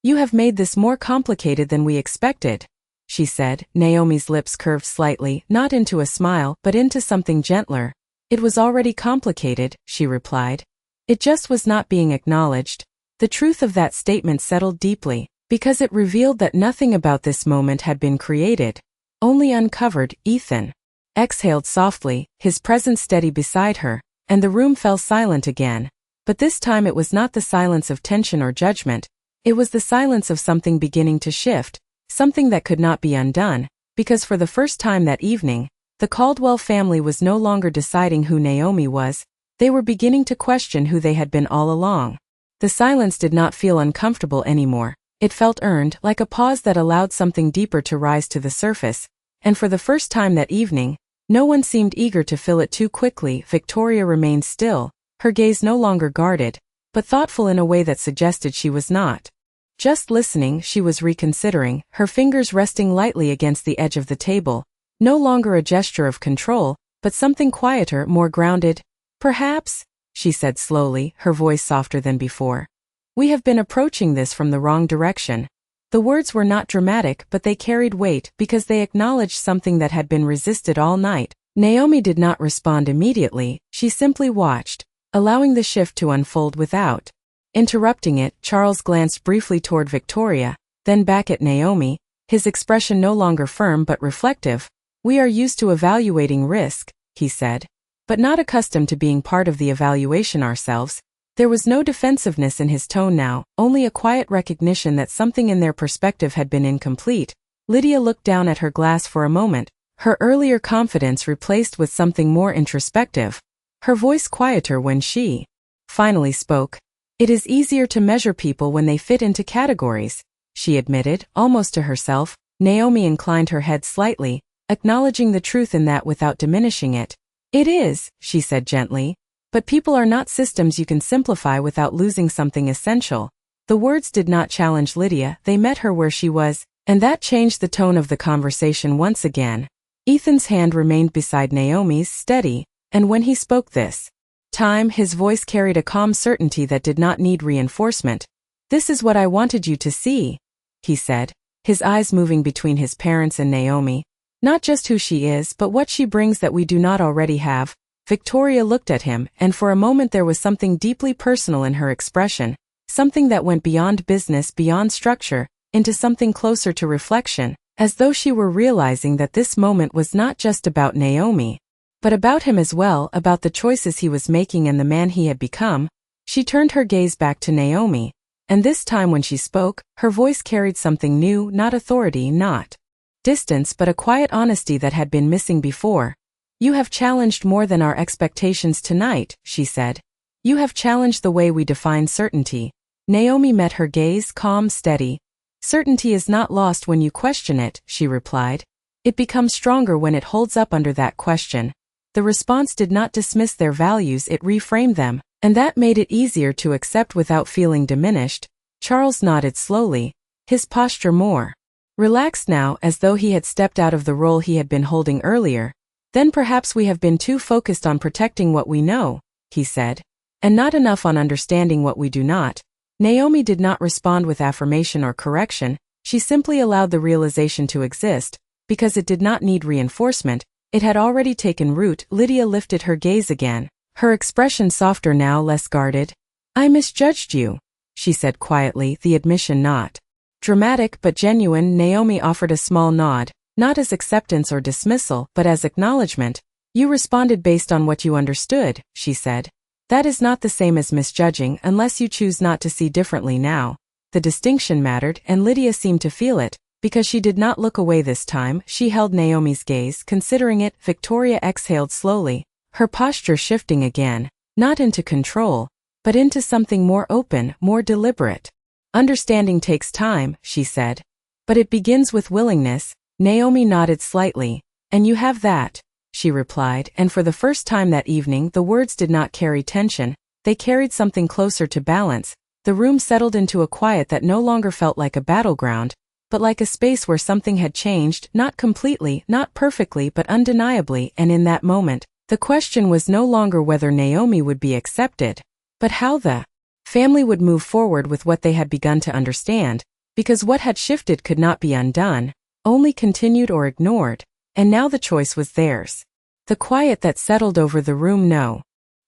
"You have made this more complicated than we expected," she said. Naomi's lips curved slightly, not into a smile, but into something gentler. "It was already complicated," she replied. "It just was not being acknowledged." The truth of that statement settled deeply, because it revealed that nothing about this moment had been created, only uncovered. Ethan exhaled softly, his presence steady beside her, and the room fell silent again. But this time it was not the silence of tension or judgment, it was the silence of something beginning to shift, something that could not be undone, because for the first time that evening, the Caldwell family was no longer deciding who Naomi was, they were beginning to question who they had been all along. The silence did not feel uncomfortable anymore, it felt earned, like a pause that allowed something deeper to rise to the surface, and for the first time that evening, no one seemed eager to fill it too quickly. Victoria remained still, her gaze no longer guarded, but thoughtful in a way that suggested she was not just listening, she was reconsidering, her fingers resting lightly against the edge of the table, no longer a gesture of control, but something quieter, more grounded. Perhaps, she said slowly, her voice softer than before. We have been approaching this from the wrong direction. The words were not dramatic, but they carried weight because they acknowledged something that had been resisted all night. Naomi did not respond immediately, she simply watched, allowing the shift to unfold without interrupting it. Charles glanced briefly toward Victoria, then back at Naomi, his expression no longer firm but reflective. We are used to evaluating risk, he said, but not accustomed to being part of the evaluation ourselves. There was no defensiveness in his tone now, only a quiet recognition that something in their perspective had been incomplete. Lydia looked down at her glass for a moment, her earlier confidence replaced with something more introspective, her voice quieter when she finally spoke. It is easier to measure people when they fit into categories, she admitted, almost to herself. Naomi inclined her head slightly, acknowledging the truth in that without diminishing it. It is, she said gently, but people are not systems you can simplify without losing something essential. The words did not challenge Lydia, they met her where she was, and that changed the tone of the conversation once again. Ethan's hand remained beside Naomi's, steady, and when he spoke this time, his voice carried a calm certainty that did not need reinforcement. This is what I wanted you to see, he said, his eyes moving between his parents and Naomi. Not just who she is, but what she brings that we do not already have. Victoria looked at him, and for a moment there was something deeply personal in her expression, something that went beyond business, beyond structure, into something closer to reflection, as though she were realizing that this moment was not just about Naomi, but about him as well, about the choices he was making and the man he had become. She turned her gaze back to Naomi, and this time when she spoke, her voice carried something new, not authority, not distance, but a quiet honesty that had been missing before. You have challenged more than our expectations tonight, she said. You have challenged the way we define certainty. Naomi met her gaze, calm, steady. Certainty is not lost when you question it, she replied. It becomes stronger when it holds up under that question. The response did not dismiss their values, it reframed them, and that made it easier to accept without feeling diminished. Charles nodded slowly, his posture more relaxed now, as though he had stepped out of the role he had been holding earlier. Then perhaps we have been too focused on protecting what we know, he said, and not enough on understanding what we do not. Naomi did not respond with affirmation or correction, she simply allowed the realization to exist, because it did not need reinforcement, it had already taken root. Lydia lifted her gaze again, her expression softer now, less guarded. I misjudged you, she said quietly, the admission not dramatic but genuine. Naomi offered a small nod, not as acceptance or dismissal, but as acknowledgement. You responded based on what you understood, she said. That is not the same as misjudging unless you choose not to see differently now. The distinction mattered, and Lydia seemed to feel it, because she did not look away this time. She held Naomi's gaze, considering it. Victoria exhaled slowly, her posture shifting again, not into control, but into something more open, more deliberate. Understanding takes time, she said, but it begins with willingness. Naomi nodded slightly. And you have that, she replied, and for the first time that evening the words did not carry tension, they carried something closer to balance. The room settled into a quiet that no longer felt like a battleground, but like a space where something had changed, not completely, not perfectly, but undeniably. And in that moment, the question was no longer whether Naomi would be accepted, but how the family would move forward with what they had begun to understand, because what had shifted could not be undone, only continued or ignored, and now the choice was theirs. The quiet that settled over the room no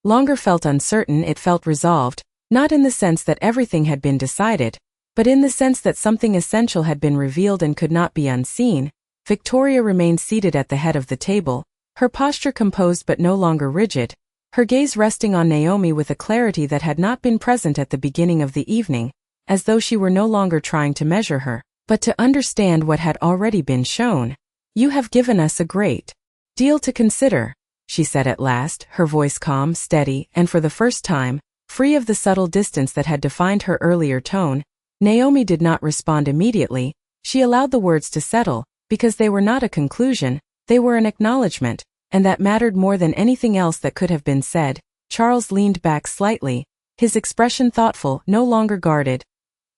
longer felt uncertain, it felt resolved, not in the sense that everything had been decided, but in the sense that something essential had been revealed and could not be unseen. Victoria remained seated at the head of the table, her posture composed but no longer rigid, her gaze resting on Naomi with a clarity that had not been present at the beginning of the evening, as though she were no longer trying to measure her, but to understand what had already been shown. You have given us a great deal to consider, she said at last, her voice calm, steady, and for the first time, free of the subtle distance that had defined her earlier tone. Naomi did not respond immediately, she allowed the words to settle, because they were not a conclusion, they were an acknowledgement, and that mattered more than anything else that could have been said. Charles leaned back slightly, his expression thoughtful, no longer guarded,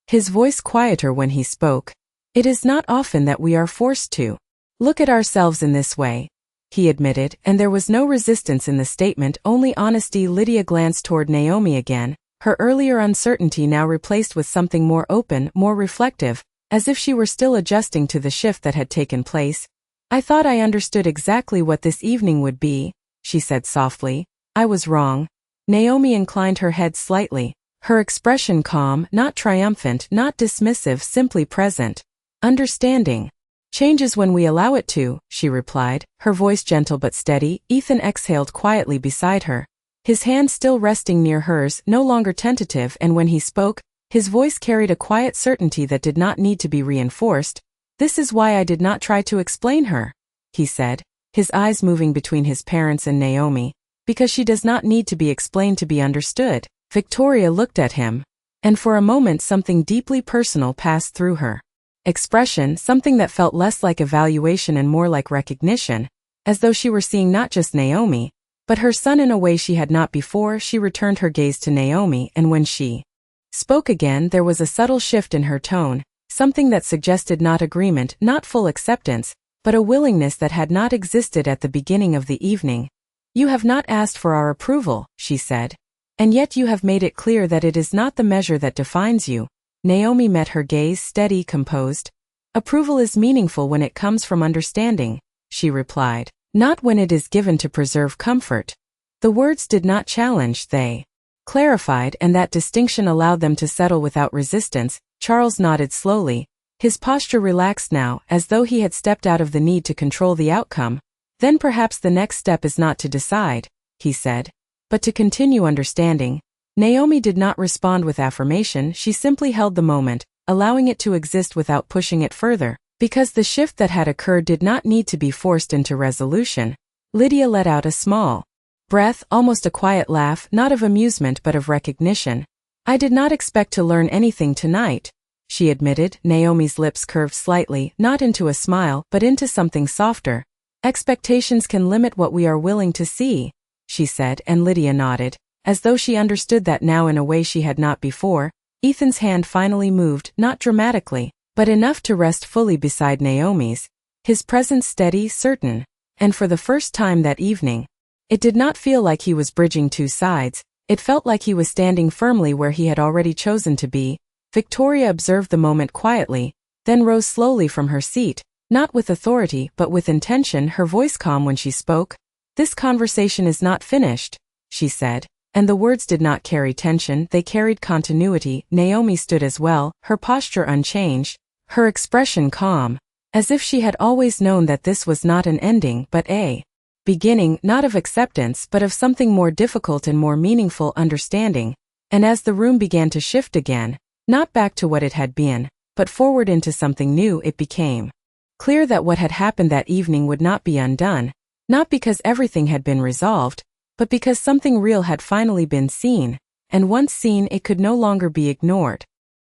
his voice quieter when he spoke. It is not often that we are forced to look at ourselves in this way. he admitted, and there was no resistance in the statement, only honesty. Lydia glanced toward Naomi again, her earlier uncertainty now replaced with something more open, more reflective, as if she were still adjusting to the shift that had taken place. I thought I understood exactly what this evening would be, she said softly. I was wrong. Naomi inclined her head slightly, her expression calm, not triumphant, not dismissive, simply present. Understanding changes when we allow it to, she replied, her voice gentle but steady. Ethan exhaled quietly beside her, his hand still resting near hers, no longer tentative, and when he spoke, his voice carried a quiet certainty that did not need to be reinforced. This is why I did not try to explain her, he said, his eyes moving between his parents and Naomi, because she does not need to be explained to be understood. Victoria looked at him, and for a moment something deeply personal passed through her expression, something that felt less like evaluation and more like recognition, as though she were seeing not just Naomi, but her son in a way she had not before. She returned her gaze to Naomi, and when she spoke again, there was a subtle shift in her tone, something that suggested not agreement, not full acceptance, but a willingness that had not existed at the beginning of the evening. You have not asked for our approval, she said, and yet you have made it clear that it is not the measure that defines you. Naomi met her gaze, steady, composed. Approval is meaningful when it comes from understanding, she replied, not when it is given to preserve comfort. The words did not challenge, they clarified, and that distinction allowed them to settle without resistance. Charles nodded slowly, his posture relaxed now, as though he had stepped out of the need to control the outcome. Then perhaps the next step is not to decide, he said, but to continue understanding. Naomi did not respond with affirmation, she simply held the moment, allowing it to exist without pushing it further, because the shift that had occurred did not need to be forced into resolution. Lydia let out a small breath, almost a quiet laugh, not of amusement but of recognition. I did not expect to learn anything tonight, she admitted. Naomi's lips curved slightly, not into a smile, but into something softer. Expectations can limit what we are willing to see, she said, and Lydia nodded, as though she understood that now in a way she had not before. Ethan's hand finally moved, not dramatically, but enough to rest fully beside Naomi's, his presence steady, certain, and for the first time that evening, it did not feel like he was bridging two sides, it felt like he was standing firmly where he had already chosen to be. Victoria observed the moment quietly, then rose slowly from her seat, not with authority but with intention, her voice calm when she spoke. This conversation is not finished, she said. And the words did not carry tension, they carried continuity. Naomi stood as well, her posture unchanged, her expression calm, as if she had always known that this was not an ending but a beginning, not of acceptance but of something more difficult and more meaningful, understanding. And as the room began to shift again, not back to what it had been, but forward into something new, it became clear that what had happened that evening would not be undone, not because everything had been resolved, but because something real had finally been seen, and once seen it could no longer be ignored.